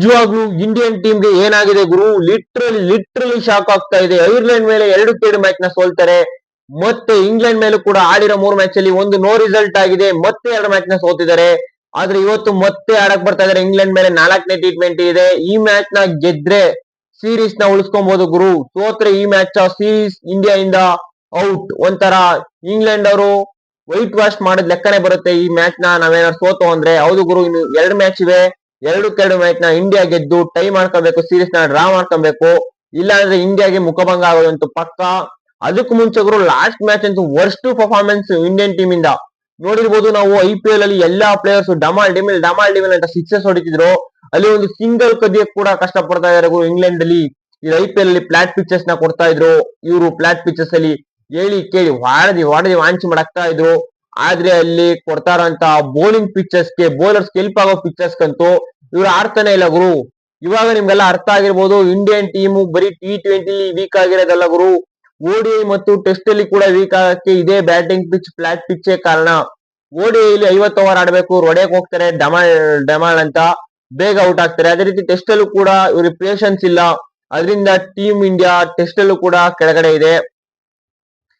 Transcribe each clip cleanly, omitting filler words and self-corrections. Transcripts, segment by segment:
ನಿಜವಾಗ್ಲೂ Indian team ಗೆ ಏನಾಗಿದೆ ಗುರು, ಲಿಟ್ರಲಿ ಶಾಕ್ ಆಗ್ತಾ ಇದೆ. ಐರ್ಲೆಂಡ್ ಮೇಲೆ 2-2 ಮ್ಯಾಚ್ ನ ಸೋಲ್ತಾರೆ. ಮತ್ತೆ ಇಂಗ್ಲೆಂಡ್ ಮೇಲೂ ಕೂಡ ಆಡಿರೋ 3 ಮ್ಯಾಚ್ ಅಲ್ಲಿ ಒಂದು ನೋ ರಿಸಲ್ಟ್ ಆಗಿದೆ. ಮತ್ತೆ 2 ಮ್ಯಾಚ್ ನ ಸೋತಿದ್ದಾರೆ. ಆದ್ರೆ ಇವತ್ತು ಮತ್ತೆ ಆಡಕ್ ಬರ್ತಾ ಇದಾರೆ. ಇಂಗ್ಲೆಂಡ್ ಮೇಲೆ 4ನೇ T20 ಇದೆ. ಈ ಮ್ಯಾಚ್ ನ ಗೆದ್ರೆ ಸೀರೀಸ್ ನ ಉಳಿಸ್ಕೊಬಹುದು ಗುರು. ಸೋತ್ರೆ ಈ ಮ್ಯಾಚ್ ಸೀರೀಸ್ ಇಂಡಿಯಾ ಇಂದ ಔಟ್. ಒಂಥರ ಇಂಗ್ಲೆಂಡ್ ಅವರು ವೈಟ್ ವಾಶ್ ಮಾಡಿದ್ ಲೆಕ್ಕನೆ ಬರುತ್ತೆ ಈ ಮ್ಯಾಚ್ ನ ನಾವೇನಾದ್ರು ಸೋತು ಅಂದ್ರೆ. ಹೌದು ಗುರು, ಇನ್ನು 2 ಮ್ಯಾಚ್ ಇವೆ. 2 ಮ್ಯಾಚ್ ನ ಇಂಡಿಯಾ ಗೆದ್ದು ಟೈ ಮಾಡ್ಕೊಬೇಕು, ಸೀರೀಸ್ ನ ಡ್ರಾ ಮಾಡ್ಕೊಬೇಕು. ಇಲ್ಲ ಅಂದ್ರೆ ಇಂಡಿಯಾಗೆ ಮುಖಭಂಗ ಆಗೋದಂತೂ ಪಕ್ಕ. ಅದಕ್ಕೂ ಮುಂಚೆ ಗುರು, ಲಾಸ್ಟ್ ಮ್ಯಾಚ್ ಅಂತೂ ವರ್ಸ್ಟ್ ಪರ್ಫಾರ್ಮೆನ್ಸ್ ಇಂಡಿಯನ್ ಟೀಮ್ ಇಂದ ನೋಡಿರ್ಬೋದು ನಾವು. IPL ಅಲ್ಲಿ ಎಲ್ಲಾ ಪ್ಲೇಯರ್ಸ್ ಡಮಾಲ್ ಡಿಮಿಲ್ ಅಂತ ಸಿಕ್ಸಸ್ ಹೊಡಿತಿದ್ರು. ಅಲ್ಲಿ ಒಂದು ಸಿಂಗಲ್ ಕದಿಯಕ್ ಕೂಡ ಕಷ್ಟ ಪಡ್ತಾ ಇದಾರೆ ಗುರು. ಇಂಗ್ಲೆಂಡ್ ಅಲ್ಲಿ IPL ಅಲ್ಲಿ ಫ್ಲಾಟ್ ಪಿಚಸ್ ನ ಕೊಡ್ತಾ ಇದ್ರು. ಇವರು ಫ್ಲಾಟ್ ಪಿಚಸ್ ಅಲ್ಲಿ ಹೇಳಿ ಕೇಳಿ ವಾಡದಿ ವಾಂಚ್ ಮಾಡಾಕ್ತಾ ಇದ್ರು. ಆದ್ರೆ ಅಲ್ಲಿ ಕೊಡ್ತಾರಂತ ಬೌಲಿಂಗ್ ಪಿಚಸ್ ಗೆ, ಬೌಲರ್ಸ್ ಹೆಲ್ಪ್ ಆಗೋ ಪಿಚಸ್ ಕಂತೂ ಇವ್ರು ಆಡ್ತಾನೆ ಇಲ್ಲ ಗುರು. ಇವಾಗ ನಿಮ್ಗೆಲ್ಲ ಅರ್ಥ ಆಗಿರ್ಬೋದು, ಇಂಡಿಯನ್ ಟೀಮ್ ಬರೀ T20 ವೀಕ್ ಆಗಿರೋದಲ್ಲ ಗುರು, ODI ಮತ್ತು ಟೆಸ್ಟ್ ಅಲ್ಲಿ ಕೂಡ ವೀಕ್ ಆಗಕ್ಕೆ ಇದೇ ಬ್ಯಾಟಿಂಗ್ ಪಿಚ್, ಫ್ಲಾಟ್ ಪಿಚ್ ಕಾರಣ. ODI ಅಲ್ಲಿ 50 ಓವರ್ ಆಡ್ಬೇಕು, ಹೊಡೆಯಕ್ ಹೋಗ್ತಾರೆ ಡಮಾಲ್ ಅಂತ, ಬೇಗ ಔಟ್ ಆಗ್ತಾರೆ. ಅದೇ ರೀತಿ ಟೆಸ್ಟ್ ಅಲ್ಲೂ ಕೂಡ ಇವ್ರಿಗೆ ಪೇಷನ್ಸ್ ಇಲ್ಲ. ಅದರಿಂದ ಟೀಮ್ ಇಂಡಿಯಾ ಟೆಸ್ಟ್ ಅಲ್ಲೂ ಕೂಡ ಕೆಳಗಡೆ ಇದೆ.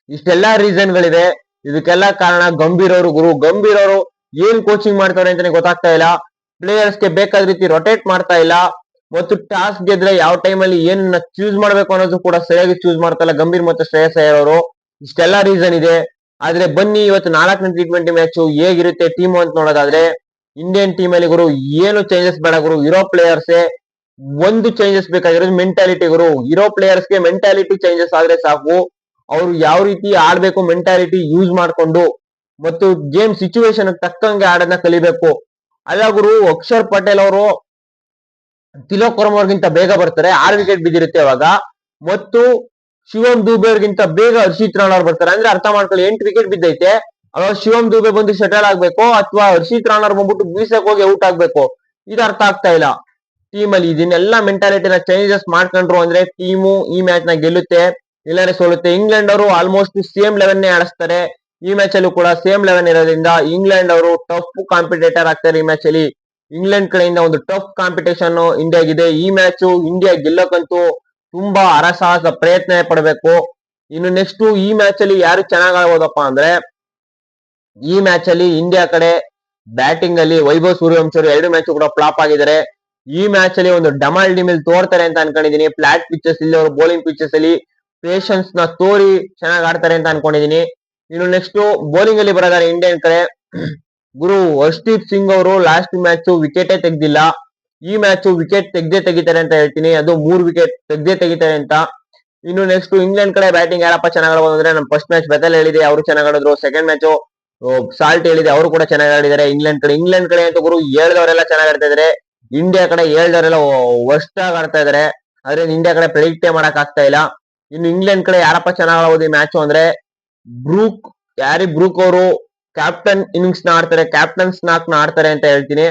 ಇಷ್ಟೆಲ್ಲಾ ರೀಸನ್ ಗಳಿದೆ. ಇದಕ್ಕೆಲ್ಲ ಕಾರಣ ಗಂಭೀರ್ ಅವರು ಗುರು. ಗಂಭೀರ್ ಅವರು ಏನ್ ಕೋಚಿಂಗ್ ಮಾಡ್ತಾರೆ ಅಂತಾನೆ ಗೊತ್ತಾಗ್ತಾ ಇಲ್ಲ. ಪ್ಲೇಯರ್ಸ್ ಗೆ ಬೇಕಾದ ರೀತಿ ರೊಟೇಟ್ ಮಾಡ್ತಾ ಇಲ್ಲ. ಮತ್ತು ಟಾಸ್ ಗೆದ್ರೆ ಯಾವ ಟೈಮ್ ಅಲ್ಲಿ ಏನ್ ಚೂಸ್ ಮಾಡ್ಬೇಕು ಅನ್ನೋದು ಕೂಡ ಸರಿಯಾಗಿ ಚೂಸ್ ಮಾಡ್ತಾ ಇಲ್ಲ ಗಂಭೀರ್ ಮತ್ತು ಶ್ರೇಯಸ್ ಅಯ್ಯರ್ ಅವರು. ಇಷ್ಟೆಲ್ಲಾ ರೀಸನ್ ಇದೆ. ಆದ್ರೆ ಬನ್ನಿ ಇವತ್ತು 4ನೇ T20 ಮ್ಯಾಚ್ ಹೇಗಿರುತ್ತೆ ಟೀಮ್ ಅಂತ ನೋಡೋದಾದ್ರೆ, ಇಂಡಿಯನ್ ಟೀಮ್ ಅಲ್ಲಿ ಗುರು ಏನು ಚೇಂಜಸ್ ಬೇಡ ಗುರು. ಇರೋ ಪ್ಲೇಯರ್ಸ್ ಒಂದು ಚೇಂಜಸ್ ಬೇಕಾಗಿರೋದು ಮೆಂಟಾಲಿಟಿ ಗುರು. ಇರೋ ಪ್ಲೇಯರ್ಸ್ ಗೆ ಮೆಂಟಾಲಿಟಿ ಚೇಂಜಸ್ ಆದ್ರೆ ಸಾಕು. ಅವ್ರು ಯಾವ ರೀತಿ ಆಡ್ಬೇಕು ಮೆಂಟಾಲಿಟಿ ಯೂಸ್ ಮಾಡ್ಕೊಂಡು, ಮತ್ತು ಗೇಮ್ ಸಿಚುವೇಶನ್ ತಕ್ಕಂಗೆ ಆಡೋದನ್ನ ಕಲಿಬೇಕು. ಅಲ್ಲ ಗುರು, ಅಕ್ಷರ್ ಪಟೇಲ್ ಅವರು ತಿಲಕ್ ವರ್ಮ ಅವ್ರಿಗಿಂತ ಬೇಗ ಬರ್ತಾರೆ, 6 ವಿಕೆಟ್ ಬಿದ್ದಿರುತ್ತೆ ಅವಾಗ. ಮತ್ತು ಶಿವಮ್ ದುಬೆ ಅವ್ರಿಗಿಂತ ಬೇಗ ಹರ್ಷಿತ್ ರಾಣಾ ಅವ್ರು ಬರ್ತಾರೆ. ಅಂದ್ರೆ ಅರ್ಥ ಮಾಡ್ಕೊಳ್ಳಿ, 8 ವಿಕೆಟ್ ಬಿದ್ದೈತೆ. ಅವಾಗ ಶಿವಮ್ ದುಬೆ ಬಂದು ಸೆಟಲ್ ಆಗ್ಬೇಕು, ಅಥವಾ ಹರ್ಷಿತ್ ರಾಣಾ ಅವ್ರು ಬಂದ್ಬಿಟ್ಟು ಬೀಸಕ್ ಹೋಗಿ ಔಟ್ ಆಗ್ಬೇಕು. ಇದು ಅರ್ಥ ಆಗ್ತಾ ಇಲ್ಲ ಟೀಮ್ ಅಲ್ಲಿ. ಇದನ್ನೆಲ್ಲ ಮೆಂಟಾಲಿಟಿನ ಚೇಂಜಸ್ ಮಾಡ್ಕೊಂಡ್ರು ಅಂದ್ರೆ ಟೀಮು ಈ ಮ್ಯಾಚ್ ನ ಗೆಲ್ಲುತ್ತೆ, ಇಲ್ಲಾಂದ್ರೆ ಸೋಲುತ್ತೆ. ಇಂಗ್ಲೆಂಡ್ ಅವರು ಆಲ್ಮೋಸ್ಟ್ ಸೇಮ್ 11 ಆಡಿಸ್ತಾರೆ. ಈ ಮ್ಯಾಚ್ ಅಲ್ಲೂ ಕೂಡ ಸೇಮ್ 11 ಇರೋದ್ರಿಂದ ಇಂಗ್ಲೆಂಡ್ ಅವರು ಟಫ್ ಕಾಂಪಿಟೇಟರ್ ಆಗ್ತಾರೆ ಈ ಮ್ಯಾಚ್ ಅಲ್ಲಿ. ಇಂಗ್ಲೆಂಡ್ ಕಡೆಯಿಂದ ಒಂದು ಟಫ್ ಕಾಂಪಿಟೇಷನ್ ಇಂಡಿಯಾಗಿದೆ. ಈ ಮ್ಯಾಚ್ ಇಂಡಿಯಾ ಗೆಲ್ಲಕ್ಕಂತೂ ತುಂಬಾ ಹರಸಾಹಸ ಪ್ರಯತ್ನ ಪಡಬೇಕು. ಇನ್ನು ನೆಕ್ಸ್ಟ್ ಈ ಮ್ಯಾಚ್ ಅಲ್ಲಿ ಯಾರು ಚೆನ್ನಾಗ್ ಆಡ್ಬೋದಪ್ಪ ಅಂದ್ರೆ, ಈ ಮ್ಯಾಚ್ ಅಲ್ಲಿ ಇಂಡಿಯಾ ಕಡೆ ಬ್ಯಾಟಿಂಗ್ ಅಲ್ಲಿ ವೈಭವ್ ಸೂರ್ಯವಂಶಿ ಅವರು 2 ಮ್ಯಾಚ್ ಕೂಡ ಫ್ಲಾಪ್ ಆಗಿದ್ದಾರೆ. ಈ ಮ್ಯಾಚ್ ಅಲ್ಲಿ ಒಂದು ಡಮಾಲ್ ಡಿಮಿಲ್ ತೋರ್ತಾರೆ ಅಂತ ಅನ್ಕೊಂಡಿದೀನಿ. ಫ್ಲಾಟ್ ಪಿಚಸ್ ಇಲ್ಲಿ ಅವರು ಬೌಲಿಂಗ್ ಪಿಚಸ್ ಅಲ್ಲಿ ಪೇಷನ್ಸ್ ನ ತೋರಿ ಚೆನ್ನಾಗಿ ಆಡ್ತಾರೆ ಅಂತ ಅನ್ಕೊಂಡಿದೀನಿ. ಇನ್ನು ನೆಕ್ಸ್ಟ್ ಬೌಲಿಂಗ್ ಅಲ್ಲಿ ಬರೋದಾರೆ ಇಂಡಿಯನ್ ಕಡೆ ಗುರು, ಹರ್ಷದೀಪ್ ಸಿಂಗ್ ಅವರು ಲಾಸ್ಟ್ ಮ್ಯಾಚ್ ವಿಕೆಟೇ ತೆಗ್ದಿಲ್ಲ. ಈ ಮ್ಯಾಚ್ ವಿಕೆಟ್ ತೆಗಿತಾರೆ ಅಂತ ಹೇಳ್ತೀನಿ. ಅದು 3 ವಿಕೆಟ್ ತೆಗಿತಾರೆ ಅಂತ. ಇನ್ನು ನೆಕ್ಸ್ಟ್ ಇಂಗ್ಲೆಂಡ್ ಕಡೆ ಬ್ಯಾಟಿಂಗ್ ಯಾರಪ್ಪ ಚೆನ್ನಾಗ್ ಆಡ್ಬೋದು ಅಂದ್ರೆ, ನಾನು ಫಸ್ಟ್ ಮ್ಯಾಚ್ ಬೆತಲ್ ಹೇಳಿದೆ, ಅವರು ಚೆನ್ನಾಗ್ ಆಡಿದ್ರು. ಸೆಕೆಂಡ್ ಮ್ಯಾಚ್ ಸಾಲ್ಟ್ ಹೇಳಿದೆ, ಅವರು ಕೂಡ ಚೆನ್ನಾಗಿ ಆಡಿದ್ದಾರೆ. ಇಂಗ್ಲೆಂಡ್ ಕಡೆ ಅಂತ ಗುರು ಹೇಳ್ದವರೆಲ್ಲ ಚೆನ್ನಾಗ್ ಆಡ್ತಾ ಇದಾರೆ. ಇಂಡಿಯಾ ಕಡೆ ಹೇಳ್ದವರೆಲ್ಲ ವರ್ಸ್ಟ್ ಆಗಿ ಆಡ್ತಾ ಇದಾರೆ. ಆದ್ರೆ ಇಂಡಿಯಾ ಕಡೆ ಪ್ರೆಡಿಕ್ಟೇ ಮಾಡಕ್ ಆಗ್ತಾ ಇಲ್ಲ. ಇನ್ನು ಇಂಗ್ಲೆಂಡ್ ಕಡೆ ಯಾರಪ್ಪ ಚೆನ್ನಾಗ್ ಆಡ್ಬೋದು ಈ ಮ್ಯಾಚ್ ಅಂದ್ರೆ, ಬ್ರೂಕ್ ಅವರು ಕ್ಯಾಪ್ಟನ್ ಇನ್ನಿಂಗ್ಸ್ ನ ಆಡ್ತಾರೆ, ಕ್ಯಾಪ್ಟನ್ ಸ್ನಾಕ್ ನ ಆಡ್ತಾರೆ ಅಂತ ಹೇಳ್ತೀನಿ.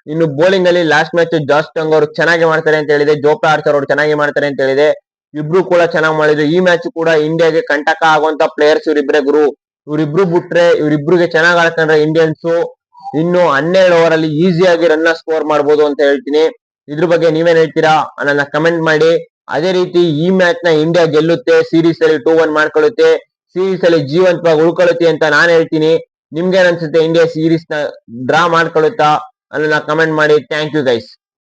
ಇನ್ನು ಬೌಲಿಂಗ್ ಅಲ್ಲಿ ಲಾಸ್ಟ್ ಮ್ಯಾಚ್ ಜಾಸ್ ಟಂಗ್ ಅವರು ಚೆನ್ನಾಗಿ ಮಾಡ್ತಾರೆ ಅಂತ ಹೇಳಿದೆ, ಜೋಫ್ರಾ ಆರ್ಚರ್ ಅವರು ಚೆನ್ನಾಗಿ ಮಾಡ್ತಾರೆ ಅಂತ ಹೇಳಿದೆ. ಇಬ್ರು ಕೂಡ ಚೆನ್ನಾಗಿ ಮಾಡಿದ್ರು. ಈ ಮ್ಯಾಚ್ ಕೂಡ ಇಂಡಿಯಾಗೆ ಕಂಟಕ ಆಗುವಂತ ಪ್ಲೇಯರ್ಸ್ ಇವರಿಬ್ರೆ ಗುರು. ಇವರಿಬ್ರು ಬಿಟ್ರೆ, ಇವರಿಬ್ರಿಗೆ ಚೆನ್ನಾಗಿ ಆಡ್ಕೊಂಡ್ರೆ ಇಂಡಿಯನ್ಸ್ ಇನ್ನು 12 ಓವರ್ ಅಲ್ಲಿ ಈಸಿಯಾಗಿ ರನ್ ಸ್ಕೋರ್ ಮಾಡಬಹುದು ಅಂತ ಹೇಳ್ತೀನಿ. ಇದ್ರ ಬಗ್ಗೆ ನೀವೇನ್ ಹೇಳ್ತೀರಾ ನನ್ನ ಕಮೆಂಟ್ ಮಾಡಿ. ಅದೇ ರೀತಿ ಈ ಮ್ಯಾಚ್ ನ ಇಂಡಿಯಾ ಗೆಲ್ಲುತ್ತೆ, ಸೀರೀಸ್ ಅಲ್ಲಿ 2-1 ಮಾಡ್ಕೊಳ್ಳುತ್ತೆ, ಸೀರೀಸ್ ಅಲ್ಲಿ ಜೀವಂತವಾಗಿ ಉಳ್ಕೊಳ್ಳುತ್ತೆ ಅಂತ ನಾನು ಹೇಳ್ತೀನಿ. ನಿಮ್ಗೆ ಅನ್ಸುತ್ತೆ ಇಂಡಿಯಾ ಸೀರೀಸ್ ನ ಡ್ರಾ ಮಾಡ್ಕೊಳ್ಳುತ್ತಾ ಅನ್ನೋದನ್ನ ಕಮೆಂಟ್ ಮಾಡಿ. Thank you guys.